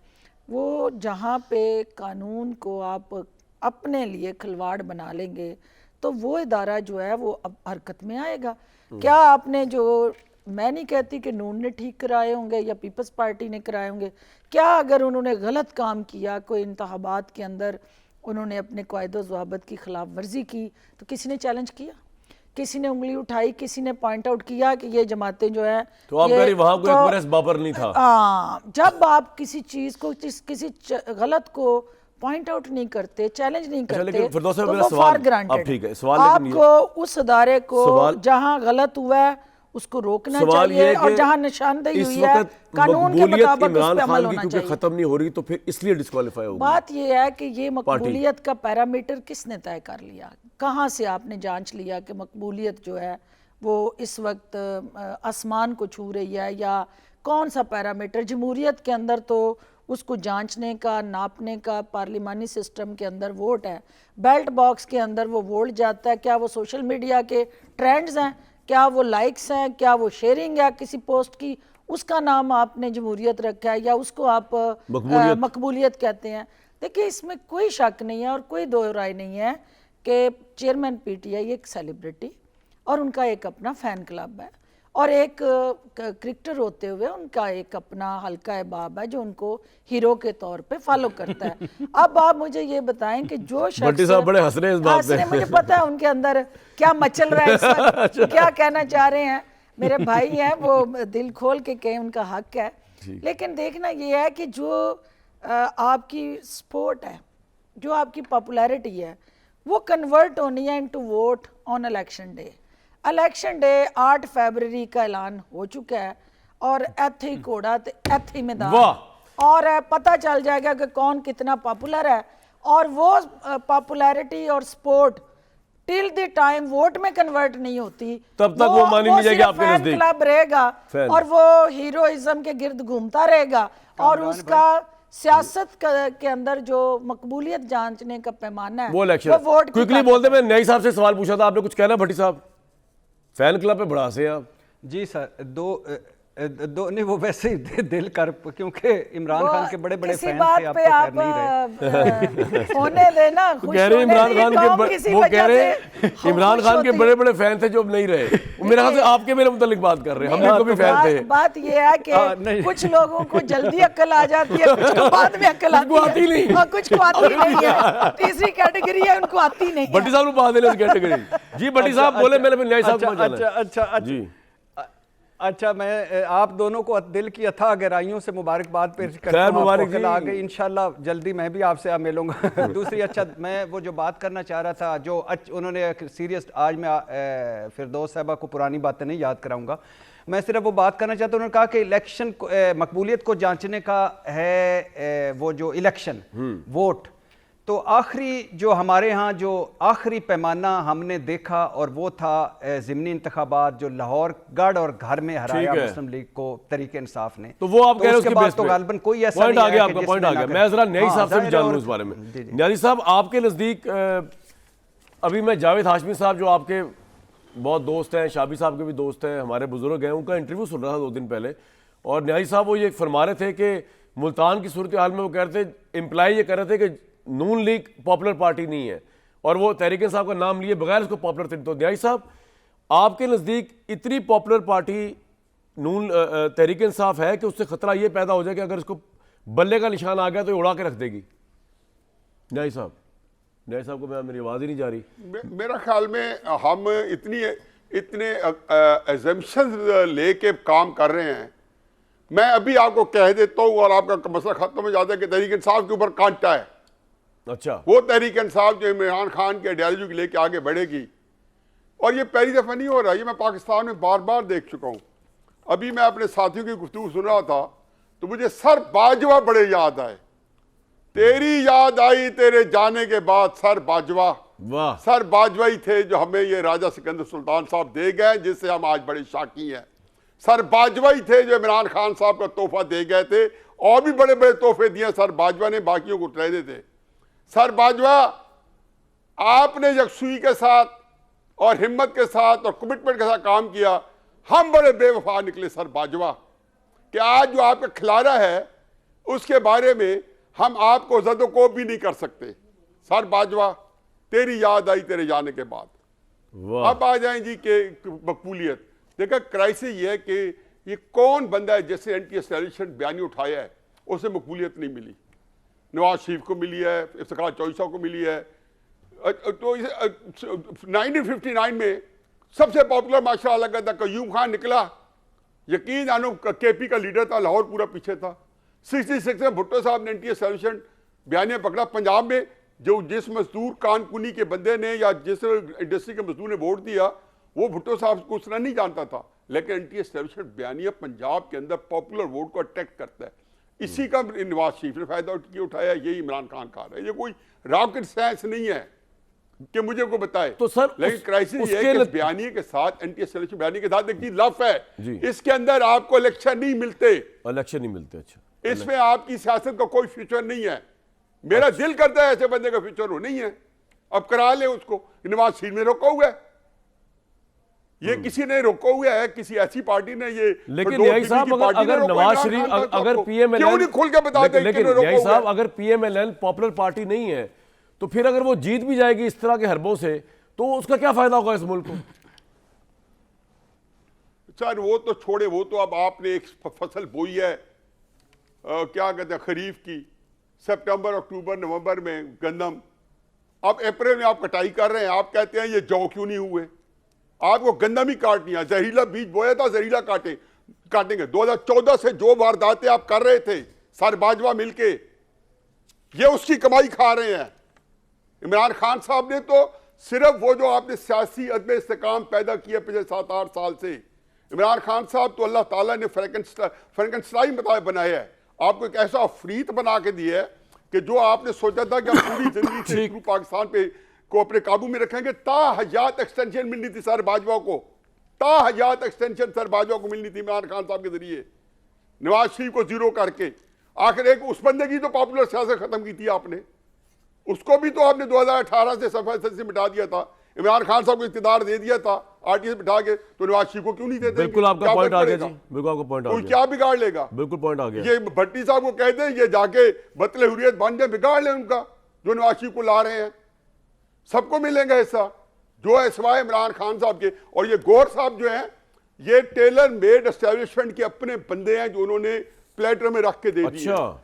[SPEAKER 4] वो जहाँ पे कानून को आप अपने लिए खिलवाड़ बना लेंगे तो वो इदारा जो है वो अब हरकत में आएगा। क्या आपने जो, मैं नहीं कहती कि नून ने ठीक कराए होंगे या पीपल्स पार्टी ने कराए होंगे, क्या अगर उन्होंने गलत काम किया, कोई इंतखाबात के अंदर उन्होंने अपने कायदो ज़वाबित की खिलाफ वर्जी की, तो किसी ने चैलेंज किया, किसी ने उंगली उठाई, किसी ने पॉइंट आउट किया कि ये जमातें जो है,
[SPEAKER 1] तो आप कह रही वहां कोई अकबर एस बाबर नहीं था।
[SPEAKER 4] जब आप किसी चीज़ को, किसी गलत को पॉइंट आउट नहीं करते, चैलेंज नहीं करते, तो वो फॉर ग्रांटेड। आपको उस अदारे को जहां गलत हुआ है उसको रोकना चाहिए, और जहां निशानदेही हुई है कानून के मुताबिक उस पे अमल होना चाहिए।
[SPEAKER 1] खत्म नहीं हो रही तो फिर इसलिए डिस्क्वालीफाई होगी।
[SPEAKER 4] बात ये है कि ये मकबूलियत का पैरामीटर किसने तय कर लिया, कहाँ से आपने जांच लिया कि मकबूलियत जो है वो इस वक्त आसमान को छू रही है, या कौन सा पैरामीटर? जमहूरियत के अंदर तो उसको जांचने का, नापने का पार्लिमानी सिस्टम के अंदर वोट है, बैलेट बॉक्स के अंदर वो वोट जाता है। क्या वो सोशल मीडिया के ट्रेंड्स हैं, क्या वो लाइक्स हैं, क्या वो शेयरिंग है किसी पोस्ट की, उसका नाम आपने जमहूरियत रखा है, या उसको आप मकबूलियत कहते हैं? देखिए, इसमें कोई शक नहीं है और कोई दो राय नहीं है कि चेयरमैन पीटीआई एक सेलिब्रिटी और उनका एक अपना फ़ैन क्लब है, और एक क्रिकेटर होते हुए उनका एक अपना हल्का अहबाब है जो उनको हीरो के तौर पे फॉलो करता है। अब आप मुझे ये बताएं कि जो शख्स,
[SPEAKER 1] साहब बड़े हंस रहे हैं इस बात पे,
[SPEAKER 4] मुझे पता है उनके अंदर क्या मचल रहा है इस वक्त, क्या कहना चाह रहे हैं। मेरे भाई हैं, वो दिल खोल के कहें, उनका हक है। लेकिन देखना ये है कि जो आपकी सपोर्ट है, जो आपकी पॉपुलैरिटी है, वो कन्वर्ट होनी है into vote on election day. Election day 8 फरवरी का ऐलान हो चुका है, और ऐथे ही घोड़ा ते ऐथे ही मैदान, और पता चल जाएगा कि कौन कितना पॉपुलर है। और वो पॉपुलैरिटी और support till the time vote में कन्वर्ट नहीं होती,
[SPEAKER 1] तब तक वो मानी नहीं जाएगी आपके नजदीक,
[SPEAKER 4] क्लब रहेगा और वो हीरोइज्म के गिर्द घूमता रहेगा, और उसका सियासत के अंदर जो मकबूलियत जांचने का पैमाना है
[SPEAKER 1] वो वोट। क्विकली बोलते, मैं नई साहब से सवाल पूछा था, आपने कुछ कहना भट्टी साहब? फैन क्लब पे बढ़ा से आप?
[SPEAKER 3] जी सर, दो नहीं वो वैसे ही दिल कर, क्योंकि इमरान खान के बड़े बड़े
[SPEAKER 4] किसी
[SPEAKER 3] फैन
[SPEAKER 4] बात
[SPEAKER 3] थे, आप
[SPEAKER 4] पे
[SPEAKER 3] तो
[SPEAKER 4] आप
[SPEAKER 3] खैर नहीं रहे।
[SPEAKER 4] होने देना, खुश
[SPEAKER 1] कह रहे
[SPEAKER 4] होने
[SPEAKER 1] इमरान
[SPEAKER 4] दे,
[SPEAKER 1] खान
[SPEAKER 4] कौम
[SPEAKER 1] के
[SPEAKER 4] किसी
[SPEAKER 1] वो कह
[SPEAKER 4] वजह
[SPEAKER 1] रहे
[SPEAKER 4] से
[SPEAKER 1] इमरान
[SPEAKER 4] खुश
[SPEAKER 1] खान के
[SPEAKER 4] होती
[SPEAKER 1] बड़े बड़े फैन थे जो अब नहीं रहे। वो मेरे ख्याल से आपके मेरे मुतालिक बात कर रहे हैं, हम भी कभी फैन थे।
[SPEAKER 4] बात ये है कि कुछ लोगों को जल्दी अक्ल आ जाती है, कुछ को बाद में अक्ल आती नहीं, और कुछ को आती नहीं है। तीसरी कैटेगरी है, उनको आती नहीं है।
[SPEAKER 1] भट्टी साहब बात है कैटेगरी। जी भट्टी साहब बोले, मैंने न्याय साहब को जाना है।
[SPEAKER 3] अच्छा
[SPEAKER 1] जी
[SPEAKER 3] अच्छा, मैं आप दोनों को दिल की अथाह गहराइयों से मुबारकबाद पेश करता
[SPEAKER 1] खैर,
[SPEAKER 3] हूं।
[SPEAKER 1] मुबारक
[SPEAKER 3] आपको
[SPEAKER 1] जी।
[SPEAKER 3] कल आ गई इंशाल्लाह, जल्दी मैं भी आपसे मिलूंगा। दूसरी, अच्छा मैं वो जो बात करना चाह रहा था, जो उन्होंने सीरियस, आज मैं फिरदौस साहबा को पुरानी बातें नहीं याद कराऊंगा, मैं सिर्फ वो बात करना चाहता हूँ। उन्होंने कहा कि इलेक्शन मकबूलियत को जांचने का है वो जो इलेक्शन वोट, तो आखिरी जो हमारे यहाँ जो आखिरी पैमाना हमने देखा और वो था ज़िमनी इंतखाबात जो लाहौर गढ़ और घर में हराया मुस्लिम लीग को तरीके इंसाफ ने।
[SPEAKER 1] तो वो आप कह रहे हो उसके बेस पे
[SPEAKER 3] गालिबन कोई ऐसा
[SPEAKER 1] पॉइंट
[SPEAKER 3] नहीं
[SPEAKER 1] आ गया,
[SPEAKER 3] है
[SPEAKER 1] आपका पॉइंट आ गया। मैं जरा न्यायी साहब से भी जान लूं इस बारे में। न्यायी साहब, आपके नज़दीक अभी मैं जावेद हाशमी साहब जो आपके बहुत दोस्त हैं, शाबी साहब के भी दोस्त हैं, हमारे बुजुर्ग हैं, उनका इंटरव्यू सुन रहा था 2 दिन पहले, और न्यायी साहब वो ये फरमा रहे थे कि मुल्तान की सूरत हाल में वो कह रहे थे, इम्प्लाई ये कर रहे थे कि नून लीग पॉपुलर पार्टी नहीं है, और वो तहरीक इंसाफ का नाम लिए बगैर उसको पॉपुलर थे। तो न्यायी साहब, आपके नज़दीक इतनी पॉपुलर पार्टी नून तहरीक इंसाफ है कि उससे खतरा ये पैदा हो जाए कि अगर इसको बल्ले का निशान आ गया तो ये उड़ा के रख देगी? न्यायी साहब को मेरी आवाज़ ही नहीं जा रही।
[SPEAKER 2] मेरा ख्याल में हम इतने एजम्पशंस लेके काम कर रहे हैं। मैं अभी आपको कह देता हूँ और आपका मसला खत्म हो जाता है कि तहरीक इंसाफ के ऊपर कांटा है।
[SPEAKER 1] अच्छा,
[SPEAKER 2] वो तहरीक इंसाफ जो इमरान खान के आइडियोलॉजी को लेके आगे बढ़ेगी, और ये पहली दफा नहीं हो रहा, ये मैं पाकिस्तान में बार बार देख चुका हूँ। अभी मैं अपने साथियों की गुफ्तगू सुन रहा था तो मुझे सर बाजवा बड़े याद आए। तेरी याद आई तेरे जाने के बाद सर बाजवा।
[SPEAKER 1] वाह,
[SPEAKER 2] सर बाजवा ही थे जो हमें ये राजा सिकंदर सुल्तान साहब दे गए, जिससे हम आज बड़े शाकी हैं। सर बाजवा ही थे जो इमरान खान साहब का तोहफा दे गए थे, और भी बड़े बड़े तोहफे दिए सर बाजवा ने, बाकियों को ट्रेदे थे। सर बाजवा, आपने यकसुई के साथ और हिम्मत के साथ और कमिटमेंट के साथ काम किया। हम बड़े बेवफा निकले सर बाजवा, कि आज जो आपका खिलारा है उसके बारे में हम आपको ज़द-ओ-कोब भी नहीं कर सकते। सर बाजवा, तेरी याद आई तेरे जाने के बाद। अब आ जाएं जी के मकबूलियत। देखा, क्राइसिस ये है कि ये कौन बंदा है जिससे एंटी एस्टैब्लिशमेंट बयानी उठाया है, उसे मकबूलियत नहीं मिली। नवाज शरीफ को मिली है, इफ्तिखार चौधरी साहब को मिली है। तो 1959 में सबसे पॉपुलर माशाअल्लाह लगा था कयूम खान निकला, यकीन जानो केपी का लीडर था, लाहौर पूरा पीछे था। 66 में भुट्टो साहब ने एंटी एस्टैब्लिशमेंट बयानिया पकड़ा। पंजाब में जो जिस मजदूर कानकुनी के बंदे ने या जिस इंडस्ट्री के मजदूर ने वोट दिया, वो भुट्टो साहब को उसने नहीं जानता था, लेकिन एंटी एस्टैब्लिशमेंट बयानिया पंजाब के अंदर पॉपुलर वोट को अट्रैक्ट करता है। इसी का नवाज शरीफ ने फायदा उठाया, यही इमरान खान खा रहा है। ये कोई रॉकेट साइंस नहीं है कि मुझे को बताए।
[SPEAKER 1] तो सर,
[SPEAKER 2] लेकिन क्राइसिस ये है कि बयानी के साथ एंटी एस्टैब्लिशमेंट बयानी के साथ एक चीज लफ है, इसके अंदर आपको इलेक्शन नहीं मिलते। अच्छा, इसमें आपकी सियासत का कोई फ्यूचर नहीं है। मेरा दिल करता है ऐसे बंदे का फ्यूचर हो, नहीं है। अब करा ले उसको। नवाज शरीफ ने रोका हुआ है, ये किसी ने रोका हुआ है, किसी ऐसी पार्टी ने ये।
[SPEAKER 1] लेकिन न्यायी साहब, अगर नवाज शरीफ अगर पीएमएलएन,
[SPEAKER 2] क्यों नहीं खुल के बताते?
[SPEAKER 1] लेकिन न्यायी साहब, अगर पीएमएलएन पॉपुलर पार्टी नहीं है तो फिर अगर वो जीत भी जाएगी इस तरह के हरबों से, तो उसका क्या फायदा होगा इस मुल्क को?
[SPEAKER 2] सर वो तो छोड़े, वो तो अब आपने एक फसल बोई है, क्या कहते हैं, खरीफ की। सितंबर, अक्टूबर, नवंबर में गंदम, अब अप्रैल में आप कटाई कर रहे हैं। आप कहते हैं ये जौ क्यों नहीं हुए? आपको गंदम ही काटनी है। जहरीला बीज बोया था, जहरीला काटेंगे। 2014 से जो वारदातें आप कर रहे थे सर बाजवा मिलके, ये उसकी कमाई खा रहे हैं। इमरान खान साहब ने तो सिर्फ वो जो आपने सियासी अदम इस्तेकाम पैदा किया पिछले 7-8 साल से, इमरान खान साहब तो अल्लाह ताला ने फ्रैंकनस्टाइन बनाया है। आपको एक ऐसा अफरीत बना के दिया है कि जो आपने सोचा था कि हम पूरी जिंदगी से पाकिस्तान पे को अपने काबू में रखेंगे। ताहयात एक्सटेंशन मिलनी थी सर बाजवा को, ताहयात एक्सटेंशन सर बाजवा को मिलनी थी इमरान खान साहब के जरिए, नवाज शरीफ को जीरो करके। आखिर एक उस बंदे की तो पॉपुलर सियासत खत्म की थी आपने, उसको भी तो आपने 2018 से सफाई से मिटा दिया था। इमरान खान साहब को इख्तिदार दे दिया था, आरटीएस बिठा के, तो नवाज शरीफ को क्यों नहीं देते?
[SPEAKER 1] बिल्कुल आपका पॉइंट आ गया जी, बिल्कुल आपका पॉइंट आ
[SPEAKER 2] कोई
[SPEAKER 1] गया,
[SPEAKER 2] क्या बिगाड़ लेगा?
[SPEAKER 1] बिल्कुल पॉइंट आ गया।
[SPEAKER 2] ये भट्टी साहब को कहते हैं ये जाके बतले हुर्रियत बन जाए, बिगाड़ ले उनका, जो नवाज शरीफ को ला रहे हैं। सबको मिलेगा हिस्सा, जो है सिवाय इमरान खान साहब के। और ये गौर साहब जो हैं, ये टेलर मेड एस्टेब्लिशमेंट के अपने बंदे हैं, जो उन्होंने प्लेटर में रख के दे दिए,
[SPEAKER 1] अच्छा,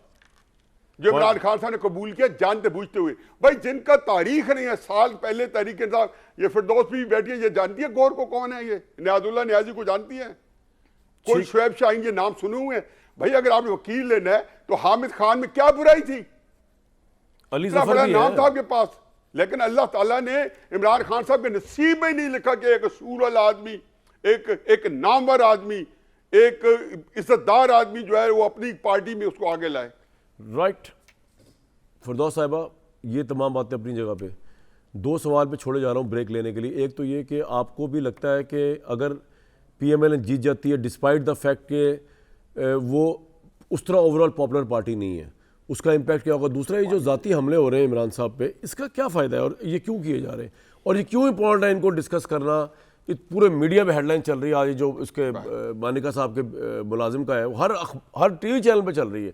[SPEAKER 2] जो इमरान खान साहब ने कबूल किया जानते बूझते हुए। भाई जिनका तारीख नहीं है, साल पहले तहरीक इंसाफ, ये फिरदौस भी बैठी है, ये जानती है गौर को कौन है? ये नियाजुल्लाह नियाजी को जानती है? कोई शुएब शाहीन ये नाम सुने हुए हैं? भाई अगर आपने वकील लेना है तो हामिद खान में क्या बुराई थी?
[SPEAKER 1] अली
[SPEAKER 2] इतना
[SPEAKER 1] जफर
[SPEAKER 2] बड़ा
[SPEAKER 1] भी
[SPEAKER 2] नाम
[SPEAKER 1] है।
[SPEAKER 2] था आपके पास, लेकिन अल्लाह ताला ने इमरान खान साहब के नसीब में ही नहीं लिखा कि एक असूल वाला आदमी, एक नामवर आदमी, एक इज्जतदार आदमी जो है वो अपनी पार्टी में उसको आगे लाए।
[SPEAKER 1] राइट फिरदौस साहिबा, ये तमाम बातें अपनी जगह पे। दो सवाल पे छोड़े जा रहा हूँ ब्रेक लेने के लिए। एक तो ये कि आपको भी लगता है कि अगर पीएमएल जीत जाती है डिस्पाइट द फैक्ट कि वो उस तरह ओवरऑल पॉपुलर पार्टी नहीं है, उसका इम्पैक्ट क्या होगा? दूसरा, ये जो ज़ाती हमले हो रहे हैं इमरान साहब पे, इसका क्या फ़ायदा है और ये क्यों किए जा रहे हैं और ये क्यों इंपॉर्टेंट है इनको डिस्कस करना? ये पूरे मीडिया में हेडलाइन चल रही है आज, जो उसके मानिका साहब के मुलाजिम का है, वो हर टीवी चैनल पे चल रही है।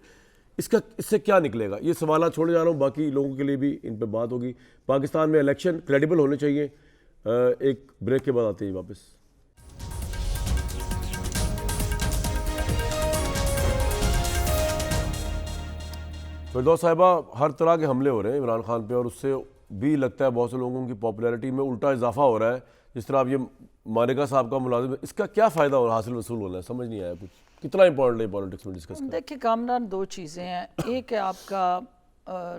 [SPEAKER 1] इससे क्या निकलेगा? ये सवाल छोड़े जा रहा हूँ, बाकी लोगों के लिए भी इन पे बात होगी। पाकिस्तान में इलेक्शन क्रेडिबल होने चाहिए। एक ब्रेक के बाद आते हैं वापस। फिरदौस साहिबा, हर तरह के हमले हो रहे हैं इमरान खान पे और उससे भी लगता है बहुत से लोगों की पॉपुलैरिटी में उल्टा इजाफा हो रहा है। जिस तरह अब ये मानिका साहब का मुलाजिम, इसका क्या फ़ायदा और हासिल वसूल होना है, समझ नहीं आया कुछ। कितना इंपॉर्टेंट है पॉलिटिक्स में डिस्कस करना?
[SPEAKER 4] देखिए कामरान, दो चीज़ें हैं। एक है आपका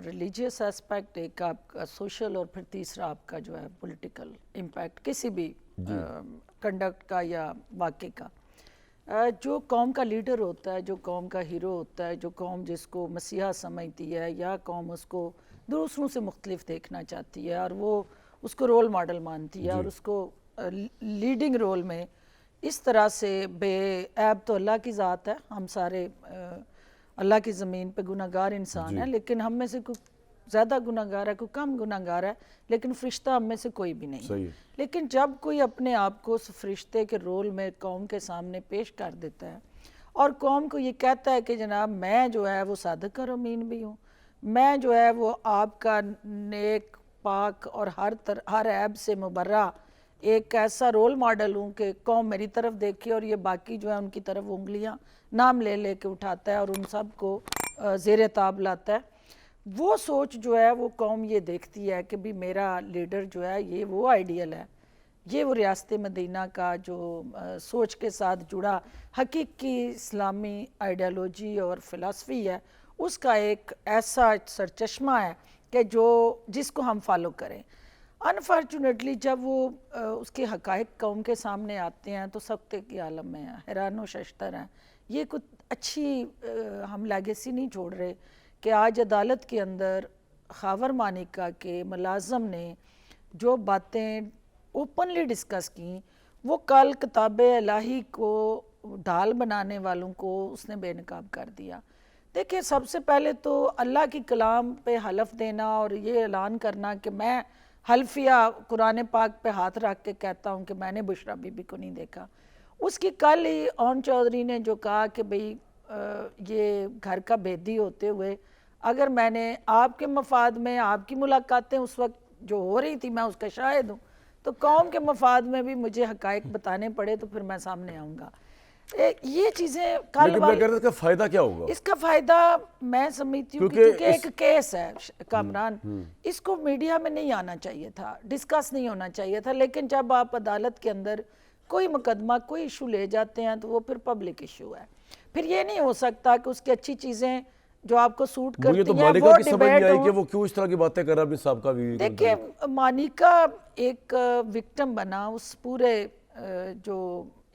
[SPEAKER 4] रिलीजियस एस्पेक्ट, एक आपका सोशल, और फिर तीसरा आपका जो है पॉलिटिकल इम्पैक्ट किसी भी कंडक्ट का या वाक़े का। जो कौम का लीडर होता है, जो कौम का हीरो होता है, जो कौम जिसको मसीहा समझती है या कौम उसको दूसरों से मुख्तलिफ देखना चाहती है और वो उसको रोल मॉडल मानती है और उसको लीडिंग रोल में इस तरह से बेऐब, तो अल्लाह की ज़ात है। हम सारे अल्लाह की ज़मीन पे गुनाहगार इंसान है, लेकिन हम में से कोई ज़्यादा गुनाहगार है, कोई कम गुनाहगार है, लेकिन फरिश्ता हम में से कोई भी नहीं है। लेकिन जब कोई अपने आप को उस फरिश्ते के रोल में कौम के सामने पेश कर देता है और कौम को ये कहता है कि जनाब मैं जो है वो सादिक और अमीन भी हूँ, मैं जो है वो आपका नेक पाक और हर ऐब से मुबर्रा एक ऐसा रोल मॉडल हूँ कि कौम मेरी तरफ देखे और ये बाकी जो है उनकी तरफ उंगलियाँ नाम ले ले के उठाता है और उन सब को ज़ेर ताब लाता है। वो सोच जो है वो कौम ये देखती है कि भी मेरा लीडर जो है ये वो आइडियल है, ये वो रियासत मदीना का जो सोच के साथ जुड़ा हकीकी इस्लामी आइडियालॉजी और फ़िलासफ़ी है, उसका एक ऐसा सरचश्मा है कि जिसको हम फॉलो करें। अनफॉर्चुनेटली जब वो उसके हक़ाइक़ कौम के सामने आते हैं तो सख्ते के आलम में हैं, हैरान व शश्तर हैं। ये कुछ अच्छी हम लेगेसी नहीं छोड़ रहे कि आज अदालत के अंदर खावर मानिका के मुलाजम ने जो बातें ओपनली डिस्कस की, वो कल किताब-ए इलाही को ढाल बनाने वालों को उसने बेनकाब कर दिया। देखिए, सबसे पहले तो अल्लाह की कलाम पे हलफ देना और ये ऐलान करना कि मैं हल्फिया कुरान पाक पे हाथ रख के कहता हूँ कि मैंने बुशरा बीबी को नहीं देखा। उसकी कल ही ओन चौधरी ने जो कहा कि भाई ये घर का भेदी होते हुए अगर मैंने आपके मफाद में आपकी मुलाकातें उस वक्त जो हो रही थी मैं उसका शाहिद हूँ, तो कौम के मफाद में भी मुझे हक़ाइक़ बताने पड़े तो फिर मैं सामने आऊँगा। ये चीज़ें कल
[SPEAKER 1] इसका फ़ायदा क्या होगा?
[SPEAKER 4] इसका फ़ायदा मैं समझती हूँ क्योंकि एक केस है कामरान, इसको मीडिया में नहीं आना चाहिए था, डिस्कस नहीं होना चाहिए था। लेकिन जब आप अदालत के अंदर कोई मुकदमा कोई इशू ले जाते हैं तो वो फिर पब्लिक इशू है। फिर ये नहीं हो सकता कि उसकी अच्छी चीज़ें जो आपको सूट करती हैं वो डिबेट हो कि
[SPEAKER 1] वो क्यों इस तरह की बातें कर रहा है अपने साहब का भी।
[SPEAKER 4] देखिए, मानिका एक विक्टिम बना उस पूरे जो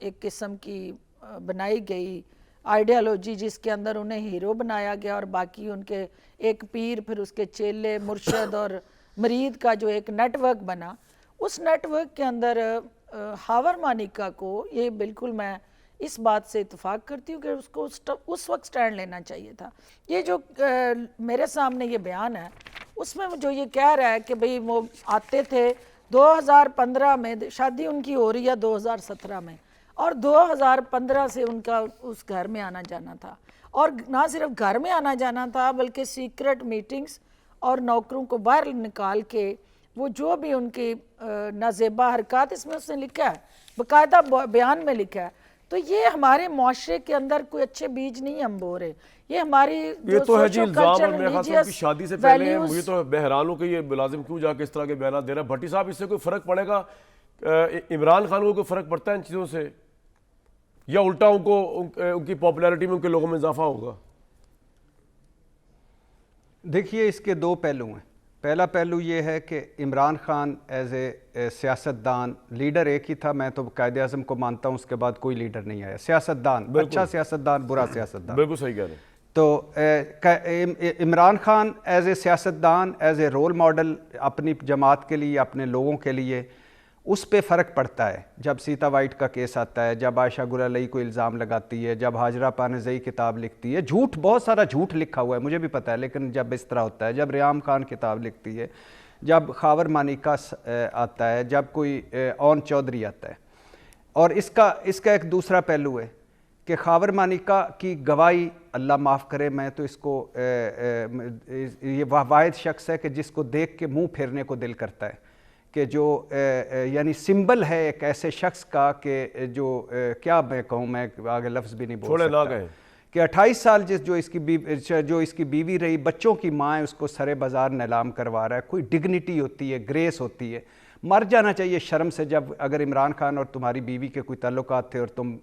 [SPEAKER 4] एक किस्म की बनाई गई आइडियालॉजी जिसके अंदर उन्हें हीरो बनाया गया और बाकी उनके एक पीर, फिर उसके चेले, मुर्शद और मरीद का जो एक नेटवर्क बना, उस नेटवर्क के अंदर हावर मानिका को ये बिल्कुल मैं इस बात से इत्तेफाक करती हूँ कि उसको उस वक्त स्टैंड लेना चाहिए था। ये जो मेरे सामने ये बयान है उसमें जो ये कह रहा है कि भाई वो आते थे 2015 में शादी उनकी हो रही है 2017 में, और 2015 से उनका उस घर में आना जाना था, और ना सिर्फ घर में आना जाना था बल्कि सीक्रेट मीटिंग्स और नौकरों को बाहर निकाल के वो जो भी उनकी नाजेबा हरकत, इसमें उसने लिखा है, बाकायदा बयान में लिखा है। तो ये हमारे मुआशरे के अंदर कोई अच्छे बीज नहीं हम बो रहे, ये हमारी
[SPEAKER 1] ये तो है जी इल्जाम, और मेरे ख्याल से उनकी शादी से पहले है। मुझे तो बहरान हूं कि ये मुलाजिम क्यों जाके इस तरह के बयान दे रहा है। भट्टी साहब, इससे कोई फर्क पड़ेगा इमरान खान को? कोई फर्क पड़ता है इन चीज़ों से, या उल्टा उनको उनकी पॉपुलैरिटी में उनके लोगों में इजाफा होगा?
[SPEAKER 3] देखिए, इसके दो पहलू हैं। पहला पहलू ये है कि इमरान खान एज ए सियासतदान, लीडर एक ही था, मैं तो कायद-ए-आज़म को मानता हूँ, उसके बाद कोई लीडर नहीं आया। सियासतदान, अच्छा सियासतदान, बुरा सियासतदान,
[SPEAKER 1] बिल्कुल सही कह रहे हैं।
[SPEAKER 3] तो इमरान खान एज ए सियासतदान, एज ए रोल मॉडल अपनी जमात के लिए, अपने लोगों के लिए, उस पे फ़र्क पड़ता है। जब सीता वाइट का केस आता है, जब आयशा गुलालई को इल्ज़ाम लगाती है, जब हाजरा पानेज़ई किताब लिखती है, झूठ, बहुत सारा झूठ लिखा हुआ है, मुझे भी पता है, लेकिन जब इस तरह होता है, जब रियाम खान किताब लिखती है, जब खावर मानिका आता है, जब कोई ओन चौधरी आता है। और इसका एक दूसरा पहलू है कि खावर मानिका की गवाही, अल्लाह माफ़ करे, मैं तो इसको ये वाहिद शख्स है कि जिसको देख के मुँह फेरने को दिल करता है, कि जो यानी सिंबल है एक ऐसे शख्स का कि जो क्या मैं कहूँ, मैं आगे लफ्ज़ भी नहीं बोल सकता, कि 28 साल जो इसकी बीवी रही, बच्चों की माँ है, उसको सरे बाज़ार नीलाम करवा रहा है। कोई डिग्निटी होती है, ग्रेस होती है, मर जाना चाहिए शर्म से। जब अगर इमरान खान और तुम्हारी बीवी के कोई ताल्लुकात थे और तुम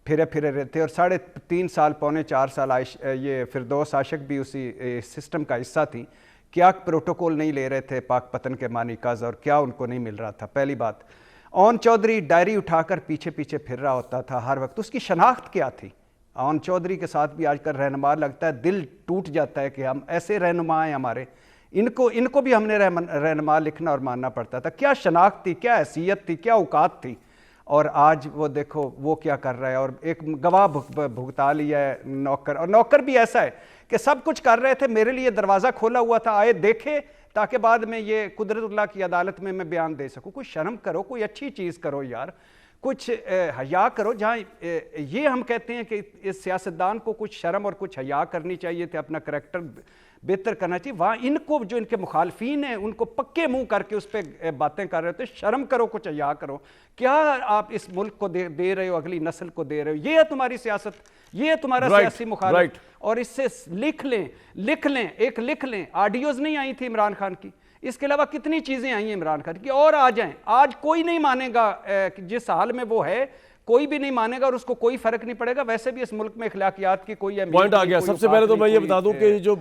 [SPEAKER 3] फिरे रहते, और 3.5 साल, पौने 4 साल ये फिरदौस आशिक भी उसी सिस्टम का हिस्सा थी, क्या प्रोटोकॉल नहीं ले रहे थे पाक पतन के मानिकाज, और क्या उनको नहीं मिल रहा था? पहली बात। ओन चौधरी डायरी उठाकर पीछे पीछे फिर रहा होता था हर वक्त, उसकी शनाख्त क्या थी? ओन चौधरी के साथ भी आजकल रहनुमा लगता है, दिल टूट जाता है कि हम ऐसे रहनुमा हैं हमारे, इनको भी हमने रहनुमा लिखना और मानना पड़ता था। क्या शनाख्त थी, क्या हैसियत थी, क्या औकात थी? और आज वो देखो वो क्या कर रहा है, और एक गवाह भुगता लिया है नौकर, और नौकर भी ऐसा है कि सब कुछ कर रहे थे, मेरे लिए दरवाज़ा खोला हुआ था, आए देखे, ताकि बाद में ये कुदरतुल्लाह की अदालत में मैं बयान दे सकूं। कुछ शर्म करो, कोई अच्छी चीज़ करो यार, कुछ हया करो। जहाँ ये हम कहते हैं कि इस सियासतदान को कुछ शर्म और कुछ हया करनी चाहिए थे, अपना करैक्टर बेहतर करना चाहिए, वहाँ इनको, जो इनके मुखालफीन हैं, उनको पक्के मुंह करके उस पर बातें कर रहे होते। शर्म करो, कुछ हया करो। क्या आप इस मुल्क को दे रहे हो, अगली नस्ल को दे रहे हो? ये है तुम्हारी सियासत, ये है तुम्हारा सियासी मुखालिफ। और इससे लिख लें, ऑडियोज नहीं आई थी इमरान खान की, इसके अलावा कितनी चीज़ें आई हैं इमरान खान की, और आ जाएं। आज कोई नहीं मानेगा जिस हाल में वो है, कोई भी नहीं मानेगा, और उसको कोई फर्क नहीं पड़ेगा। वैसे भी इस मुल्क में अखलाकियात की कोई
[SPEAKER 1] पॉइंट आ गया। सबसे पहले तो मैं ये बता दूं कि जो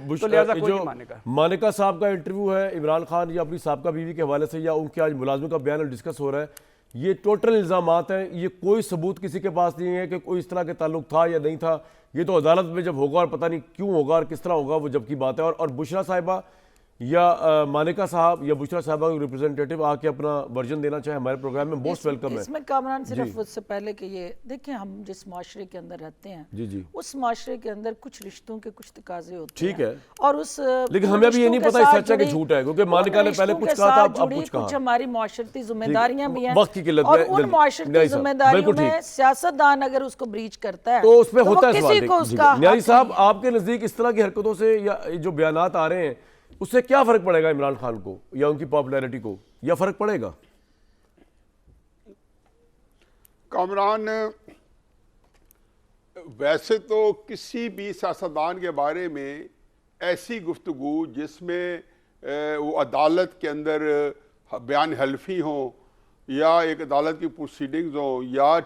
[SPEAKER 1] मानिका साहब का इंटरव्यू है इमरान खान या अपनी साहब का बीवी के हवाले से, या उनके आज मुलाजिम का बयान डिस्कस हो रहा है, ये टोटल इल्ज़ामात हैं। ये कोई सबूत किसी के पास नहीं है कि कोई इस तरह के ताल्लुक था या नहीं था। ये तो अदालत में जब होगा, और पता नहीं क्यों होगा और किस तरह होगा, वो जब की बात है। और बुशरा साहिबा या मानिका साहब या बुशरा साहिबा के रिप्रेजेंटेटिव आके अपना वर्जन देना चाहे हमारे प्रोग्राम में, मोस्ट वेलकम है।
[SPEAKER 4] इसमें कामरान सिर्फ उससे पहले कि ये देखिए, हम जिस माशरे के अंदर रहते हैं,
[SPEAKER 1] जी,
[SPEAKER 4] उस माशरे के अंदर कुछ रिश्तों के कुछ तकाजे होते हैं,
[SPEAKER 1] ठीक है,
[SPEAKER 4] और उस,
[SPEAKER 1] लेकिन हमें भी ये नहीं पता सच है कि झूठ है, क्योंकि मानिका ने पहले कुछ कहा था, अब कुछ कहा।
[SPEAKER 4] कुछ हमारी माशरती जिम्मेदारियां भी हैं,
[SPEAKER 1] वक्त की किल्लत
[SPEAKER 4] और उन माशरती जिम्मेदारियों में सियासतदान अगर उसको ब्रीच करता है
[SPEAKER 1] तो उसमें होता है
[SPEAKER 4] सवाल।
[SPEAKER 1] न्याजी साहब, आपके नजदीक इस तरह की हरकतों से या जो बयानात आ रहे हैं, उससे क्या फर्क पड़ेगा इमरान खान को या उनकी पॉपुलैरिटी को, या फर्क पड़ेगा?
[SPEAKER 2] कामरान, वैसे तो किसी भी सियासतदान के बारे में ऐसी गुफ्तगू जिसमें वो अदालत के अंदर बयान हल्फी हो, या एक अदालत की प्रोसीडिंग्स हो, या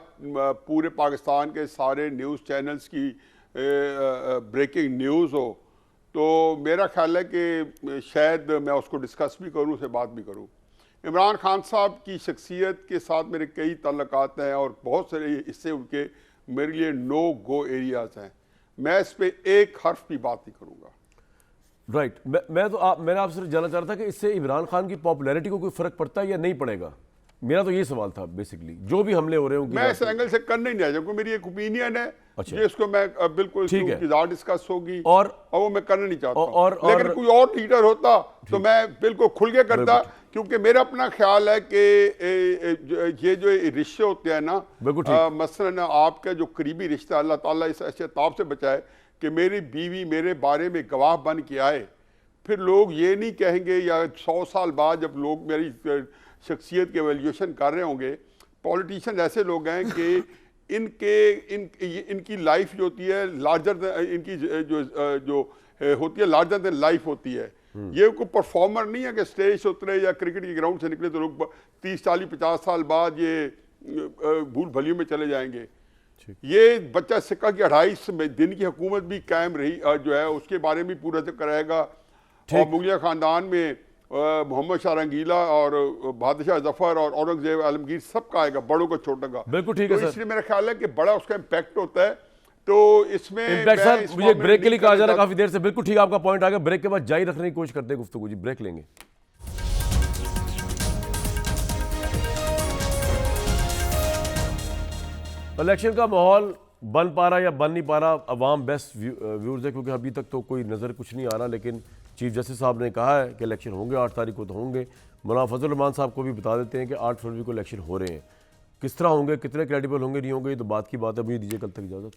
[SPEAKER 2] पूरे पाकिस्तान के सारे न्यूज़ चैनल्स की ब्रेकिंग न्यूज़ हो, तो मेरा ख्याल है कि शायद मैं उसको डिस्कस भी करूं, उससे बात भी करूं। इमरान खान साहब की शख्सियत के साथ मेरे कई ताल्लुकात हैं, और बहुत सारे हिस्से उनके मेरे लिए नो गो एरियाज़ हैं। मैं इस पर एक हर्फ भी बात नहीं करूँगा।
[SPEAKER 1] राइट। मैंने आपसे जानना चाह रहा था कि इससे इमरान खान की पॉपुलैरिटी को कोई फ़र्क पड़ता है या नहीं पड़ेगा? मेरा तो ये सवाल था बेसिकली, जो भी हमले हो रहे
[SPEAKER 2] मैं इस
[SPEAKER 1] होंगे
[SPEAKER 2] एंगल से करना ही नहीं आया, क्योंकि मेरी एक ओपिनियन है
[SPEAKER 1] अच्छा।
[SPEAKER 2] जिसको मैं बिल्कुल
[SPEAKER 1] ठीक है।
[SPEAKER 2] डिस्कस होगी
[SPEAKER 1] और
[SPEAKER 2] वो मैं करना नहीं चाहता
[SPEAKER 1] और
[SPEAKER 2] लेकिन कोई और लीडर होता तो मैं बिल्कुल खुल के करता, क्योंकि मेरा अपना ख्याल है कि ये जो रिश्ते होते हैं ना, मसलन आपका जो करीबी रिश्ता, अल्लाह ताला इस ऐसे ताब से बचाए कि मेरी बीवी मेरे बारे में गवाह बन के आए, फिर लोग ये नहीं कहेंगे, या 100 साल बाद जब लोग मेरी शख्सियत के वैल्यूएशन कर रहे होंगे, पॉलिटिशियन ऐसे लोग हैं कि इनकी लाइफ जो होती है लार्जर, इनकी जो होती है लार्जर देन लाइफ होती है। ये कोई परफॉर्मर नहीं है कि स्टेज से उतरे या क्रिकेट के ग्राउंड से निकले तो लोग 30, 40, 50 साल बाद ये भूल भलियों में चले जाएंगे। ये बच्चा सिक्का की 2.5 दिन की हुकूमत भी कायम रही जो है, उसके बारे में पूरा जिक्र रहेगा। और मुगलिया खानदान में मोहम्मद शाह रंगीला और बहादुर शाह जफर और औरंगजेब आलमगीर सबका आएगा, बड़ों का छोटों का।
[SPEAKER 1] बिल्कुल ठीक है सर।
[SPEAKER 2] इसलिए मेरा ख्याल है कि बड़ा उसका इम्पैक्ट होता है। तो इसमें
[SPEAKER 1] इम्पैक्ट सर मुझे ब्रेक के लिए कहा जा रहा है काफी देर से। बिल्कुल ठीक है, आपका पॉइंट आ गया। ब्रेक के बाद जारी रखने की कोशिश करते हैं गुफ्तगू जी, ब्रेक लेंगे। इलेक्शन का माहौल बन पा रहा या बन नहीं पा रहा, अवाम बेस्ट व्यूज है, क्योंकि अभी तक तो कोई नज़र कुछ नहीं आ रहा। लेकिन चीफ जस्टिस साहब ने कहा है कि इलेक्शन होंगे, 8 तारीख को तो होंगे। मौलाना फजल रहमान साहब को भी बता देते हैं कि 8 फरवरी को इलेक्शन हो रहे हैं। किस तरह होंगे, कितने क्रेडिबल होंगे, नहीं होंगे, ये तो बात की बात है। मुझे दीजिए कल तक इजाज़त।